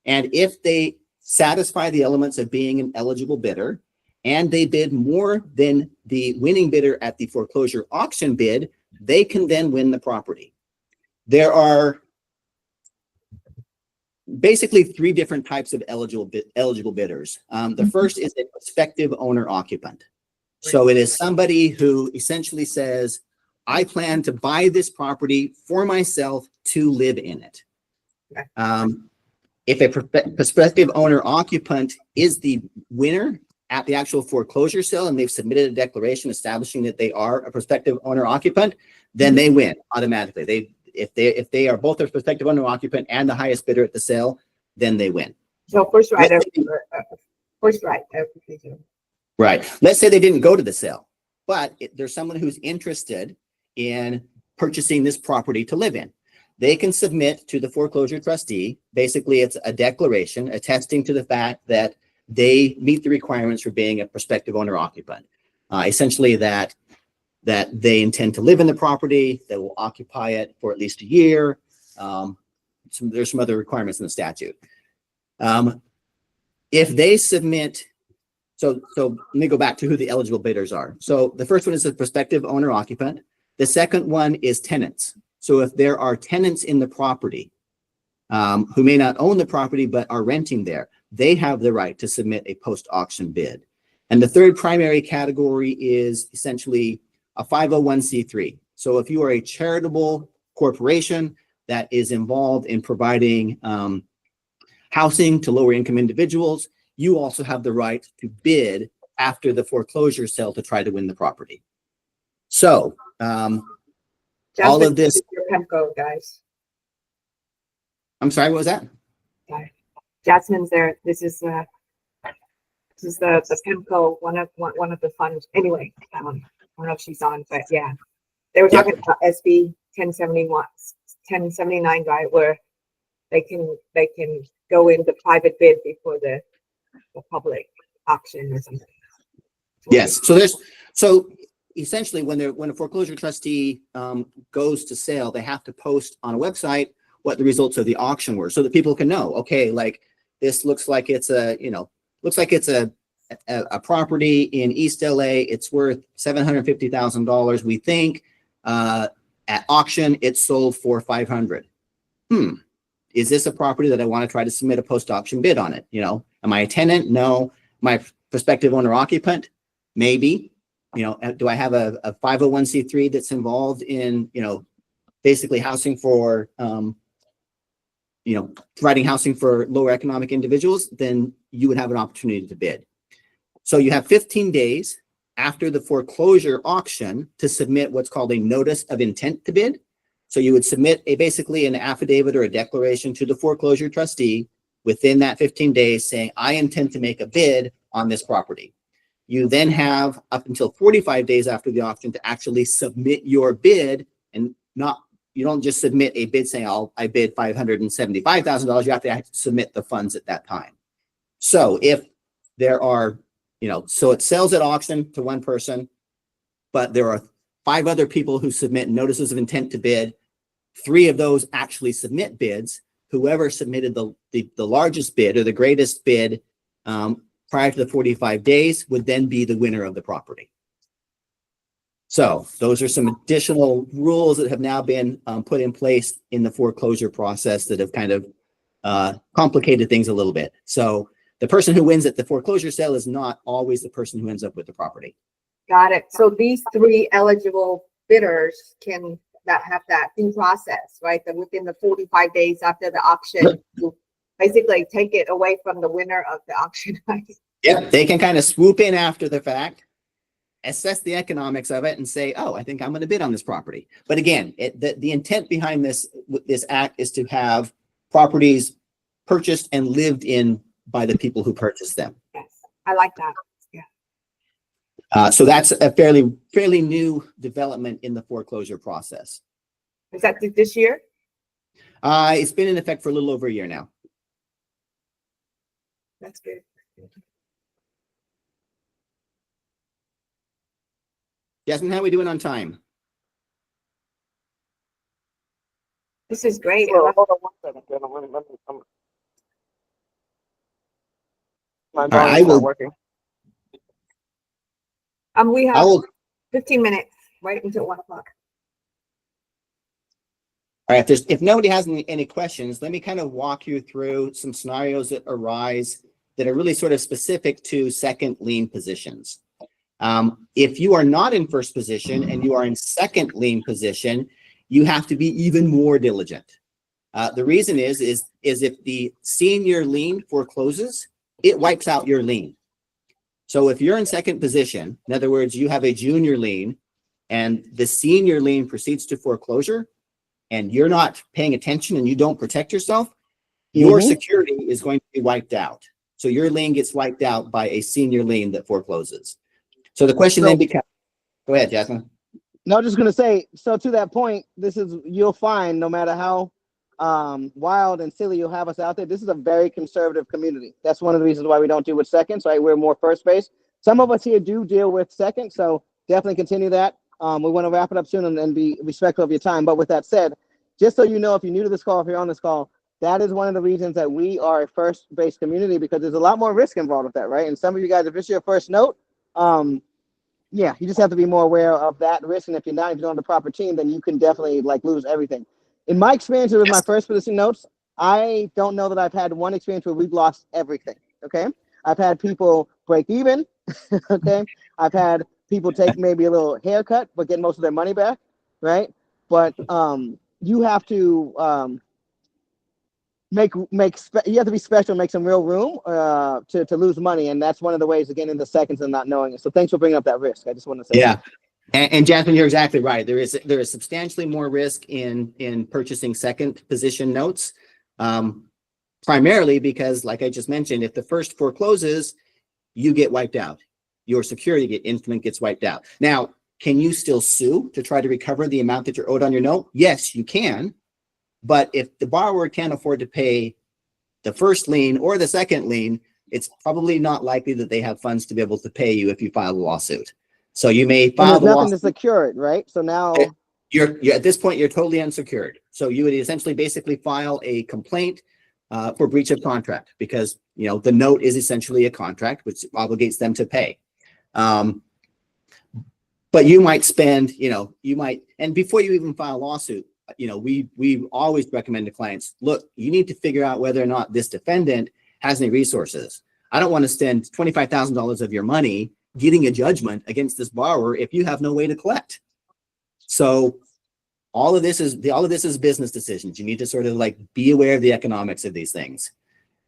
And if they satisfy the elements of being an eligible bidder and they bid more than the winning bidder at the foreclosure auction bid, they can then win the property. There are basically three different types of eligible bidders. The first is a prospective owner occupant. So it is somebody who essentially says, I plan to buy this property for myself to live in it. If a prospective owner occupant is the winner at the actual foreclosure sale and they've submitted a declaration establishing that they are a prospective owner occupant, then they win automatically. If they are both a prospective owner occupant and the highest bidder at the sale, then they win. So first right, Right. Let's say they didn't go to the sale, but there's someone who's interested in purchasing this property to live in. They can submit to the foreclosure trustee. Basically, it's a declaration attesting to the fact that they meet the requirements for being a prospective owner occupant. Essentially that they intend to live in the property, they will occupy it for at least a year. There's some other requirements in the statute. If they submit, so let me go back to who the eligible bidders are. So the first one is a prospective owner occupant. The second one is tenants. So if there are tenants in the property who may not own the property but are renting there, they have the right to submit a post-auction bid. And the third primary category is essentially a 501c3. So if you are a charitable corporation that is involved in providing housing to lower income individuals, you also have the right to bid after the foreclosure sale to try to win the property. So all of this, your PEMCO guys. I'm sorry, what was that? Jasmine's there. This is the PEMCO, one of the funds. Anyway, I don't know if she's on, but yeah, they were talking about SB 1079, right, where they can go into private bid before the public auction or something. Yes. So essentially, when a foreclosure trustee goes to sale, they have to post on a website what the results of the auction were, so that people can know. Okay, like this looks like it's a property in East LA. It's worth $750,000. We think at auction it sold for $500. Is this a property that I want to try to submit a post-auction bid on it? Am I a tenant? No. Am I a prospective owner occupant? Maybe. Do I have a 501c3 that's involved in, basically housing for, providing housing for lower economic individuals? Then you would have an opportunity to bid. So you have 15 days after the foreclosure auction to submit what's called a notice of intent to bid. So you would submit basically an affidavit or a declaration to the foreclosure trustee within that 15 days saying, I intend to make a bid on this property. You then have up until 45 days after the auction to actually submit your bid, and you don't just submit a bid saying, I bid $575,000. You have to submit the funds at that time. So if there are, so it sells at auction to one person, but there are 5 other people who submit notices of intent to bid. 3 of those actually submit bids. Whoever submitted the largest bid or the greatest bid prior to the 45 days would then be the winner of the property. So those are some additional rules that have now been put in place in the foreclosure process that have kind of complicated things a little bit. So the person who wins at the foreclosure sale is not always the person who ends up with the property. Got it. So these 3 eligible bidders that have that due process, right? That within the 45 days after the auction, to basically take it away from the winner of the auction. Yeah, they can kind of swoop in after the fact, assess the economics of it, and say, "Oh, I think I'm going to bid on this property." But again, the intent behind this act is to have properties purchased and lived in by the people who purchased them. Yes, I like that. So that's a fairly new development in the foreclosure process. Is that this year? It's been in effect for a little over a year now. That's good. Jasmine, how are we doing on time? This is great. Well, hold on one second. My I will. not working. We I have will. 15 minutes, right until 1 o'clock. All right. If nobody has any questions, let me kind of walk you through some scenarios that arise that are really sort of specific to second lien positions. If you are not in first position and you are in second lien position, you have to be even more diligent. The reason is if the senior lien forecloses, it wipes out your lien. So if you're in second position, in other words, you have a junior lien and the senior lien proceeds to foreclosure and you're not paying attention and you don't protect yourself, your security is going to be wiped out. So your lien gets wiped out by a senior lien that forecloses. So the question then becomes, go ahead, Jasmine. No, I'm just going to say, so to that point, you'll find no matter how wild and silly you'll have us out there, this is a very conservative community. That's one of the reasons why we don't deal with seconds, right? We're more first base. Some of us here do deal with seconds, so definitely continue that. We want to wrap it up soon and be respectful of your time. But with that said, just so you know, if you're new to this call, if you're on this call, that is one of the reasons that we are a first base community, because there's a lot more risk involved with that, right? And some of you guys, if it's your first note, yeah, you just have to be more aware of that risk. And if you don't have the proper team, then you can definitely lose everything. In my experience with my first position notes, I don't know that I've had one experience where we've lost everything. Okay. I've had people break even. Okay. I've had people take maybe a little haircut, but get most of their money back. Right. But you have to you have to be special, make some real room to lose money. And that's one of the ways to get into seconds and not knowing it. So thanks for bringing up that risk. I just want to say that. And Jasmine, you're exactly right. There is substantially more risk in purchasing second position notes, primarily because, like I just mentioned, if the first forecloses, you get wiped out. Your security instrument gets wiped out. Now, can you still sue to try to recover the amount that you're owed on your note? Yes, you can. But if the borrower can't afford to pay the first lien or the second lien, it's probably not likely that they have funds to be able to pay you if you file a lawsuit. So you may file the nothing to secure it, right? So now you're at this point, you're totally unsecured. So you would essentially basically file a complaint for breach of contract, because the note is essentially a contract which obligates them to pay. But you might spend, and before you even file a lawsuit, we always recommend to clients, look, you need to figure out whether or not this defendant has any resources. I don't want to spend $25,000 of your money getting a judgment against this borrower if you have no way to collect. So all of this is business decisions. You need to sort of be aware of the economics of these things.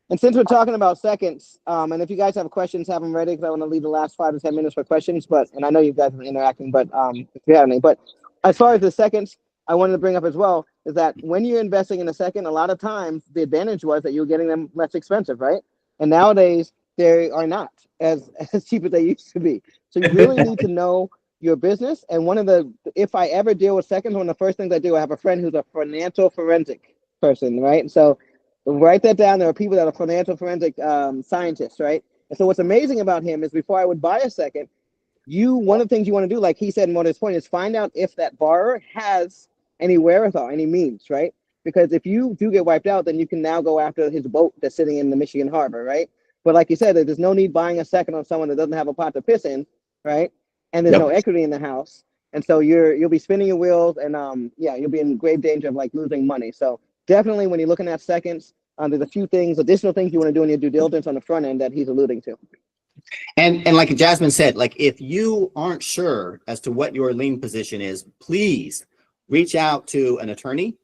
And since we're talking about seconds, and if you guys have questions, have them ready, because I want to leave the last 5 to 10 minutes for questions. And I know you guys have been interacting, but if you have any. But as far as the seconds, I wanted to bring up as well is that when you're investing in a second, a lot of times the advantage was that you were getting them less expensive, right? And nowadays they are not as cheap as they used to be. So you really need to know your business. And if I ever deal with seconds, one of the first things I do, I have a friend who's a financial forensic person, right? So write that down. There are people that are financial forensic scientists, right? And so what's amazing about him is before I would buy a second, one of the things you want to do, like he said in one of his points, is find out if that borrower has any wherewithal, any means, right? Because if you do get wiped out, then you can now go after his boat that's sitting in the Michigan harbor, right? But like you said, there's no need buying a second on someone that doesn't have a pot to piss in, right? And there's no equity in the house. And so you'll be spinning your wheels and you'll be in grave danger of losing money. So definitely when you're looking at seconds, there's a few additional things you want to do in your due diligence on the front end that he's alluding to. And like Jasmine said, if you aren't sure as to what your lien position is, please reach out to an attorney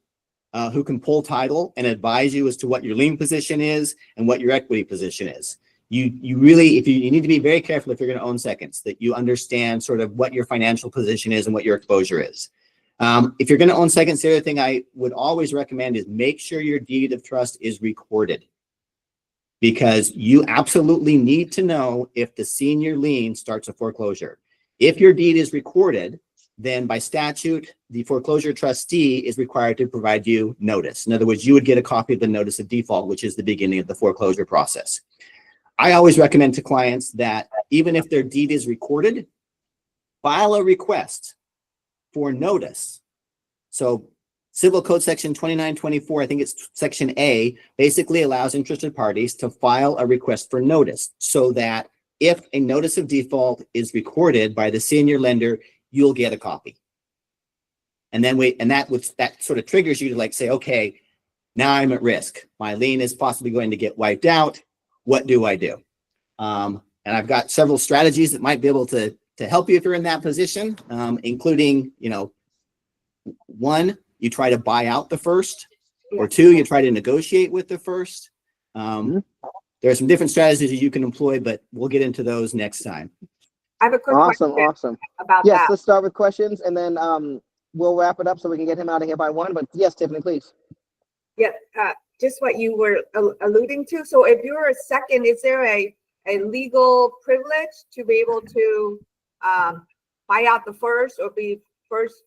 who can pull title and advise you as to what your lien position is and what your equity position is. You really, you need to be very careful if you're going to own seconds, that you understand sort of what your financial position is and what your exposure is. If you're going to own seconds, the other thing I would always recommend is make sure your deed of trust is recorded, because you absolutely need to know if the senior lien starts a foreclosure. If your deed is recorded, then by statute, the foreclosure trustee is required to provide you notice. In other words, you would get a copy of the notice of default, which is the beginning of the foreclosure process. I always recommend to clients that even if their deed is recorded, file a request for notice. So Civil Code Section 2924, I think it's Section A, basically allows interested parties to file a request for notice so that if a notice of default is recorded by the senior lender, you'll get a copy. And then that sort of triggers you to say, okay, now I'm at risk. My lien is possibly going to get wiped out. What do I do? And I've got several strategies that might be able to help you if you're in that position, including, one, you try to buy out the first or two, you try to negotiate with the first. Mhm. There are some different strategies that you can employ, but we'll get into those next time. I have a quick Awesome, question awesome. about Yes, that. let's start with questions and then we'll wrap it up so we can get him out of here by 1. But yes, Tiffany, please. Yeah, just what you were alluding to. So if you're a second, is there a legal privilege to be able to buy out the first or be first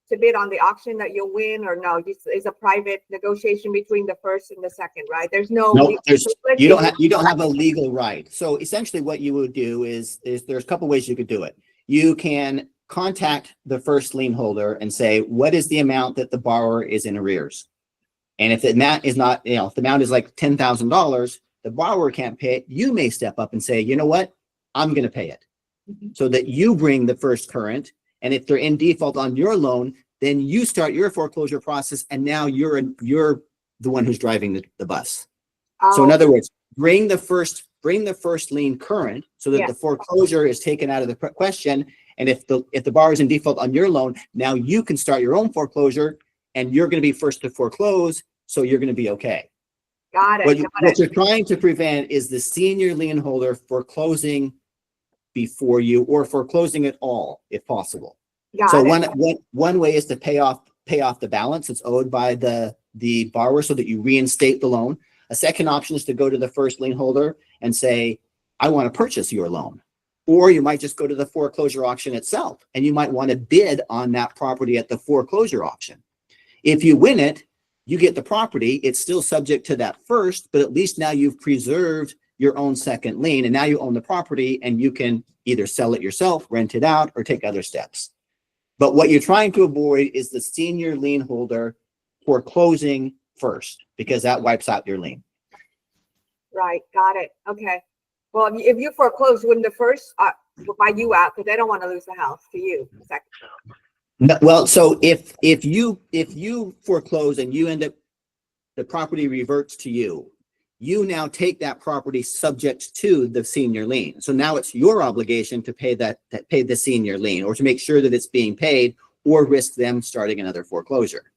to bid on the auction that you'll win, or no? It's a private negotiation between the first and the second, right? There's no No, legal privilege. you don't have a legal right. So essentially what you would do is there's a couple ways you could do it. You can contact the first lien holder and say, what is the amount that the borrower is in arrears? And if the amount is not, if the amount is like $10,000, the borrower can't pay it, you may step up and say, you know what, I'm going to pay it. So that you bring the first current. And if they're in default on your loan, then you start your foreclosure process. And now you're the one who's driving the bus. So in other words, bring the first lien current so that the foreclosure is taken out of the question. And if the borrower is in default on your loan, now you can start your own foreclosure and you're going to be first to foreclose. So you're going to be okay. Got it. What you're trying to prevent is the senior lien holder foreclosing before you, or foreclosing at all, if possible. One way is to pay off the balance that's owed by the borrower so that you reinstate the loan. A second option is to go to the first lien holder and say, I want to purchase your loan. Or you might just go to the foreclosure auction itself, and you might want to bid on that property at the foreclosure auction. If you win it, you get the property. It's still subject to that first, but at least now you've preserved your own second lien, and now you own the property and you can either sell it yourself, rent it out, or take other steps. But what you're trying to avoid is the senior lien holder foreclosing first, because that wipes out your lien. Right. Got it. Okay. Well, if you foreclose, wouldn't the first will buy you out because they don't want to lose the house to you? Second. No, well, so if you foreclose and you end up, the property reverts to you, you now take that property subject to the senior lien. So now it's your obligation to pay pay the senior lien, or to make sure that it's being paid, or risk them starting another foreclosure.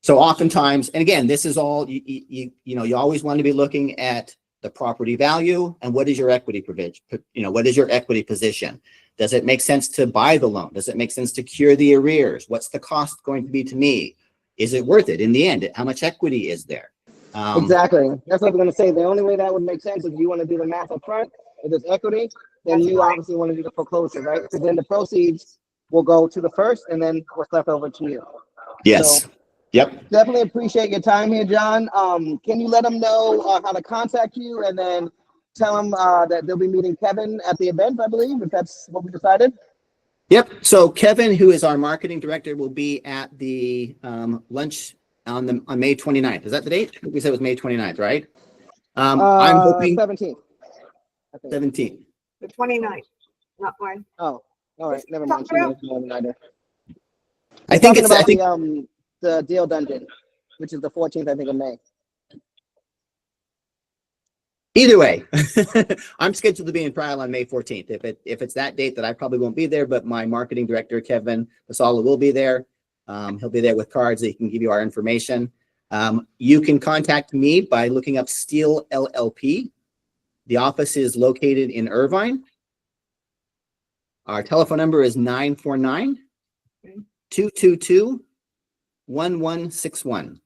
So oftentimes, and again, this is all, you always want to be looking at the property value and what is your equity provision, what is your equity position? Does it make sense to buy the loan? Does it make sense to cure the arrears? What's the cost going to be to me? Is it worth it in the end? How much equity is there? Exactly. That's what I was going to say. The only way that would make sense is you want to do the math up front. If there's equity, then you obviously want to do the foreclosure, right? So then the proceeds will go to the first, and then what's left over to you. Yes. So, yep. definitely appreciate your time here, John. Can you let them know how to contact you, and then tell them that they'll be meeting Kevin at the event, I believe, if that's what we decided? Yep. So Kevin, who is our marketing director, will be at the lunch on May 29th. Is that the date? We said it was May 29th, right? I'm hoping 17th. 17th. The 29th. Not one. Oh, all right. Never mind. I think it's the deal dungeon, which is the 14th, I think, of May. Either way, I'm scheduled to be in trial on May 14th. If it's that date, that I probably won't be there, but my marketing director, Kevin Masala, will be there. He'll be there with cards that he can give you our information. You can contact me by looking up Steele LLP. The office is located in Irvine. Our telephone number is 949-222-1161.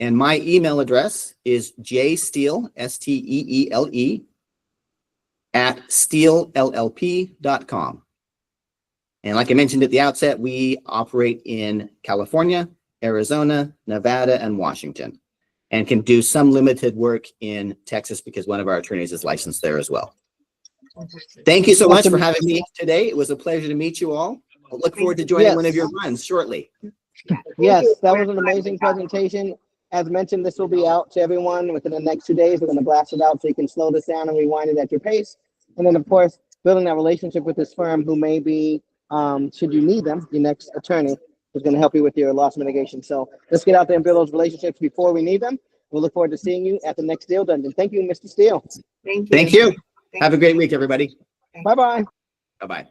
And my email address is jsteele, STEELE, @steelellp.com. And like I mentioned at the outset, we operate in California, Arizona, Nevada, and Washington, and can do some limited work in Texas because one of our attorneys is licensed there as well. Thank you so much for having me today. It was a pleasure to meet you all. I look forward to joining one of your runs shortly. Yes, that was an amazing presentation. As mentioned, this will be out to everyone within the next 2 days. We're going to blast it out so you can slow this down and rewind it at your pace. And then, of course, building that relationship with this firm who may be, should you need them, your next attorney is going to help you with your loss mitigation. So let's get out there and build those relationships before we need them. We'll look forward to seeing you at the next deal dungeon. Thank you, Mr. Steele. Thank you. Thank you. Have a great week, everybody. Bye-bye. Bye-bye.